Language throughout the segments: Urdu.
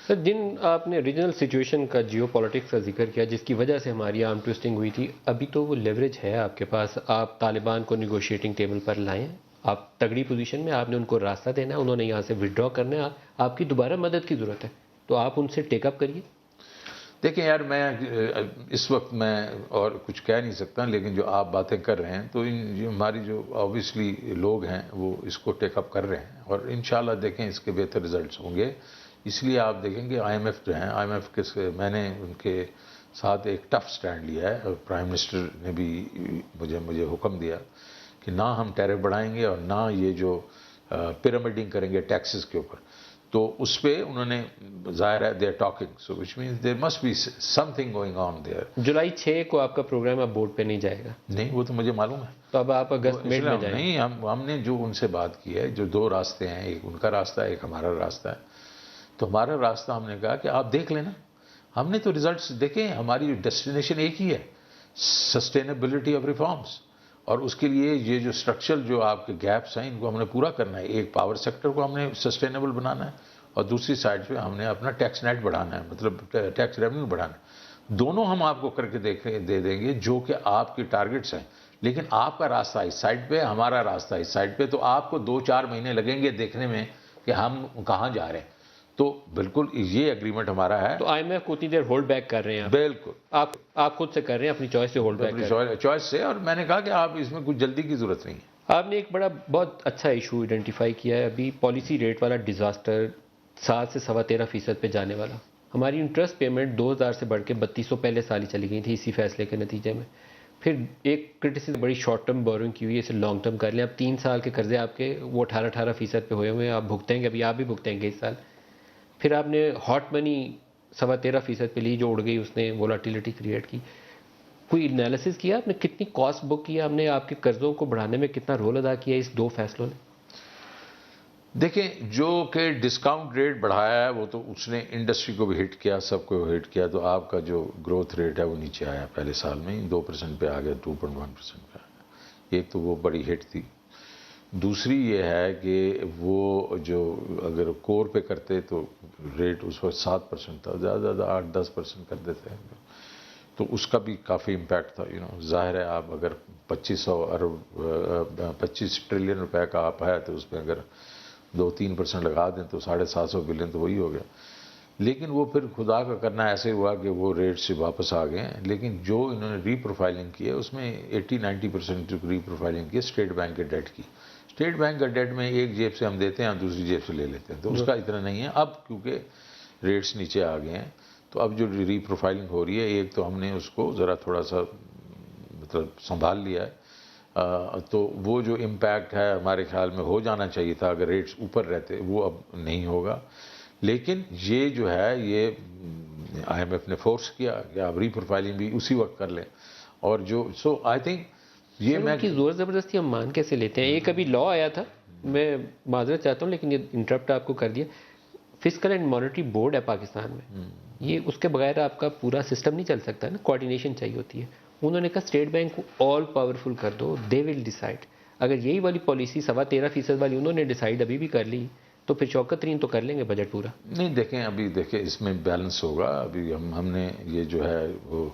سر، جن آپ نے ریجنل سچویشن کا، جیو پالیٹکس کا ذکر کیا جس کی وجہ سے ہماری آرم ٹویسٹنگ ہوئی تھی، ابھی تو وہ لیوریج ہے آپ کے پاس، آپ طالبان کو نیگوشیٹنگ ٹیبل پر لائیں، آپ تگڑی پوزیشن میں، آپ نے ان کو راستہ دینا ہے، انہوں نے یہاں سے ودرا کرنا ہے، آپ کی دوبارہ مدد کی ضرورت ہے، تو آپ ان سے ٹیک اپ کریے. دیکھیں یار، میں اس وقت میں اور کچھ کہہ نہیں سکتا، لیکن جو آپ باتیں کر رہے ہیں تو ہماری جو آبویسلی لوگ ہیں وہ اس کو ٹیک اپ کر رہے ہیں، اور انشاءاللہ دیکھیں اس کے بہتر ریزلٹس ہوں گے. اس لیے آپ دیکھیں کہ آئی ایم ایف جو ہیں، آئی ایم ایف کے میں نے ان کے ساتھ ایک ٹف سٹینڈ لیا ہے، اور پرائم منسٹر نے بھی مجھے حکم دیا کہ نہ ہم ٹیرف بڑھائیں گے اور نہ یہ جو پیرامڈنگ کریں گے ٹیکسز کے اوپر. تو اس پہ انہوں نے ظاہر ہے they are talking, so which means there must be something going on there. جولائی 6 کو آپ کا پروگرام اب بورڈ پہ نہیں جائے گا؟ نہیں، وہ تو مجھے معلوم ہے. تو اب آپ اگست مڈ میں جائیں؟ نہیں، ہم نے جو ان سے بات کی ہے، جو دو راستے ہیں، ایک ان کا راستہ ہے، ایک ہمارا راستہ ہے. تو ہمارا راستہ ہم نے کہا کہ آپ دیکھ لینا، ہم نے تو ریزلٹس دیکھیں، ہماری ڈیسٹینیشن ایک ہی ہے، سسٹینیبلٹی آف ریفارمز. اور اس کے لیے یہ جو اسٹرکچرل جو آپ کے گیپس ہیں ان کو ہم نے پورا کرنا ہے. ایک پاور سیکٹر کو ہم نے سسٹینیبل بنانا ہے، اور دوسری سائڈ پہ ہم نے اپنا ٹیکس نیٹ بڑھانا ہے، مطلب ٹیکس ریونیو بڑھانا ہے. دونوں ہم آپ کو کر کے دے دیں گے جو کہ آپ کی ٹارگٹس ہیں. لیکن آپ کا راستہ اس سائڈ پہ، ہمارا راستہ اس سائڈ پہ، تو آپ کو 2-4 مہینے لگیں گے دیکھنے میں کہ ہم کہاں جا رہے ہیں. تو بالکل یہ اگریمنٹ ہمارا ہے. تو آئی ایم ایف کو اتنی دیر ہولڈ بیک کر رہے ہیں؟ بالکل آپ خود سے کر رہے ہیں، اپنی چوائس سے ہولڈ بیک کر رہے ہیں؟ چوائس سے. اور میں نے کہا کہ آپ اس میں کچھ جلدی کی ضرورت نہیں ہے. آپ نے ایک بہت اچھا ایشو آئیڈینٹیفائی کیا ہے ابھی، پالیسی ریٹ والا ڈیزاسٹر 7 سے 13.25% پہ جانے والا. ہماری انٹرسٹ پیمنٹ 2000 سے بڑھ کے 3200 پہلے سال ہی چلی گئی تھی اسی فیصلے کے نتیجے میں. پھر ایک کرٹیسزم بڑی شارٹ ٹرم بورنگ کی ہوئی ہے، اسے لانگ ٹرم کر لیں. اب 3 سال کے قرضے آپ کے وہ 18% پہ ہوئے ہوئے ہیں، آپ بھگتیں گے، ابھی آپ بھی بھگتیں گے اس سال. پھر آپ نے ہاٹ منی 13.25% پہ لی جو اڑ گئی، اس نے وولاٹیلیٹی کریٹ کی. کوئی انالیسس کیا آپ نے، کتنی کاسٹ بک کیا ہم نے، آپ کے قرضوں کو بڑھانے میں کتنا رول ادا کیا اس 2 فیصلوں نے؟ دیکھیں، جو کہ ڈسکاؤنٹ ریٹ بڑھایا ہے وہ تو اس نے انڈسٹری کو بھی ہٹ کیا، سب کو ہٹ کیا. تو آپ کا جو گروتھ ریٹ ہے وہ نیچے آیا، پہلے سال میں 2% پہ آ گیا، 2.1% پہ آ گیا. ایک تو وہ بڑی ہٹ تھی. دوسری یہ ہے کہ وہ جو اگر کور پہ کرتے تو ریٹ اس وقت 7% تھا، زیادہ زیادہ 8-10% کر دیتے ہیں، تو اس کا بھی کافی امپیکٹ تھا. ظاہر ہے آپ اگر 25 ٹریلین روپے کا آپ ہے تو اس پہ اگر 2-3% لگا دیں تو 750 بلین تو وہی ہو گیا. لیکن وہ پھر خدا کا کرنا ایسے ہوا کہ وہ ریٹ سے واپس آ گئے ہیں. لیکن جو انہوں نے ری پروفائلنگ کی ہے اس میں 80-90% ری پروفائلنگ کی اسٹیٹ بینک کے ڈیٹ کی. اسٹیٹ بینک کا ڈیٹ میں ایک جیب سے ہم دیتے ہیں اور دوسری جیب سے لے لیتے ہیں، تو اس کا اتنا نہیں ہے. اب کیونکہ ریٹس نیچے آ گئے ہیں تو اب جو ری پروفائلنگ ہو رہی ہے، ایک تو ہم نے اس کو ذرا تھوڑا سا مطلب سنبھال لیا ہے. تو وہ جو امپیکٹ ہے ہمارے خیال میں ہو جانا چاہیے تھا اگر ریٹس اوپر رہتے، وہ اب نہیں ہوگا. لیکن یہ جو ہے یہ آئی ایم ایف نے فورس کیا کہ آپ ری پروفائلنگ بھی اسی وقت کر لیں. اور جو سو آئی تھنک یہ میں کی زور زبردستی ہم مان کیسے لیتے ہیں؟ ایک ابھی لا آیا تھا، میں معذرت چاہتا ہوں لیکن یہ انٹرپٹ آپ کو کر دیا. فسکل اینڈ مانیٹری بورڈ ہے پاکستان میں، یہ اس کے بغیر آپ کا پورا سسٹم نہیں چل سکتا نا، کوآرڈینیشن چاہیے ہوتی ہے. انہوں نے کہا اسٹیٹ بینک کو آل پاورفل کر دو، دے ول ڈیسائیڈ. اگر یہی والی پالیسی 13.25% والی انہوں نے ڈیسائیڈ ابھی بھی کر لی تو پھر شوکت ترین تو کر لیں گے بجٹ پورا. نہیں، دیکھیں اس میں بیلنس ہوگا. ابھی ہم نے یہ جو ہے وہ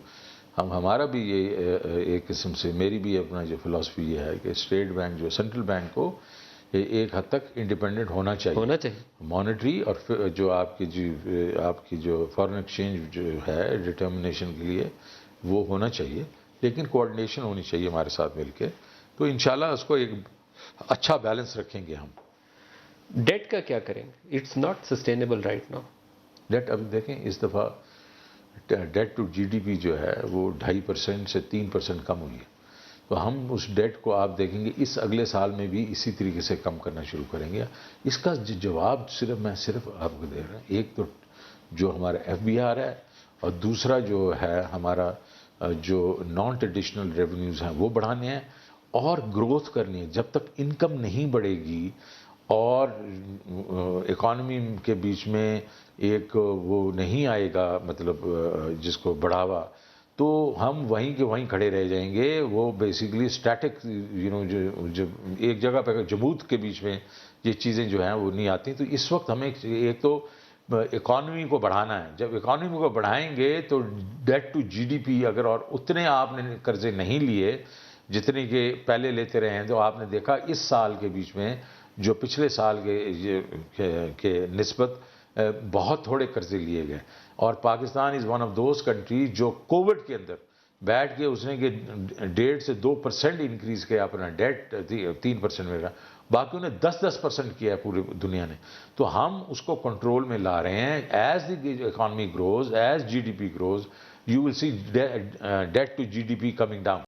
ہمارا بھی یہ ایک قسم سے میری بھی اپنا جو فلاسفی یہ ہے کہ اسٹیٹ بینک جو سینٹرل بینک کو ایک حد تک انڈیپینڈنٹ ہونا چاہیے. مانیٹری اور جو آپ کی جو فارن ایکسچینج جو ہے ڈٹرمنیشن کے لیے وہ ہونا چاہیے، لیکن کوآرڈینیشن ہونی چاہیے ہمارے ساتھ مل کے. تو انشاءاللہ اس کو ایک اچھا بیلنس رکھیں گے ہم. ڈیٹ کا کیا کریں گے؟ It's not sustainable right now. Debt اب دیکھیں اس دفعہ debt to G D P جو ہے وہ 2.5% سے 3% کم ہوئی ہے. تو ہم اس ڈیٹ کو آپ دیکھیں گے اس اگلے سال میں بھی اسی طریقے سے کم کرنا شروع کریں گے. اس کا جواب میں صرف آپ کو دے رہا ہوں. ایک تو جو ہمارا ایف بی آر ہے، اور دوسرا جو ہے ہمارا جو نان ٹریڈیشنل ریونیوز ہیں وہ بڑھانے ہیں اور گروتھ کرنی ہے. جب تک انکم نہیں بڑھے گی اور اکانومی کے بیچ میں ایک وہ نہیں آئے گا مطلب جس کو بڑھاوا، تو ہم وہیں کے وہیں کھڑے رہ جائیں گے. وہ بیسیکلی اسٹیٹک جو ایک جگہ پہ جمود کے بیچ میں یہ چیزیں جو ہیں وہ نہیں آتی. تو اس وقت ہمیں ایک تو اکانومی کو بڑھانا ہے. جب اکانومی کو بڑھائیں گے تو debt to G D P اگر اور اتنے آپ نے قرضے نہیں لیے جتنے کہ پہلے لیتے رہے ہیں, تو آپ نے دیکھا اس سال کے بیچ میں جو پچھلے سال کے نسبت بہت تھوڑے قرضے لیے گئے. اور Pakistan is one of those countries جو کووڈ کے اندر بیٹھ کے اس نے کہ 1.5 سے 2% انکریز کیا اپنا ڈیٹ, 3% میں رہا, باقیوں نے 10% کیا ہے پوری دنیا نے. تو ہم اس کو کنٹرول میں لا رہے ہیں. As the economy grows, as G D P grows, you will see that to G D P coming down.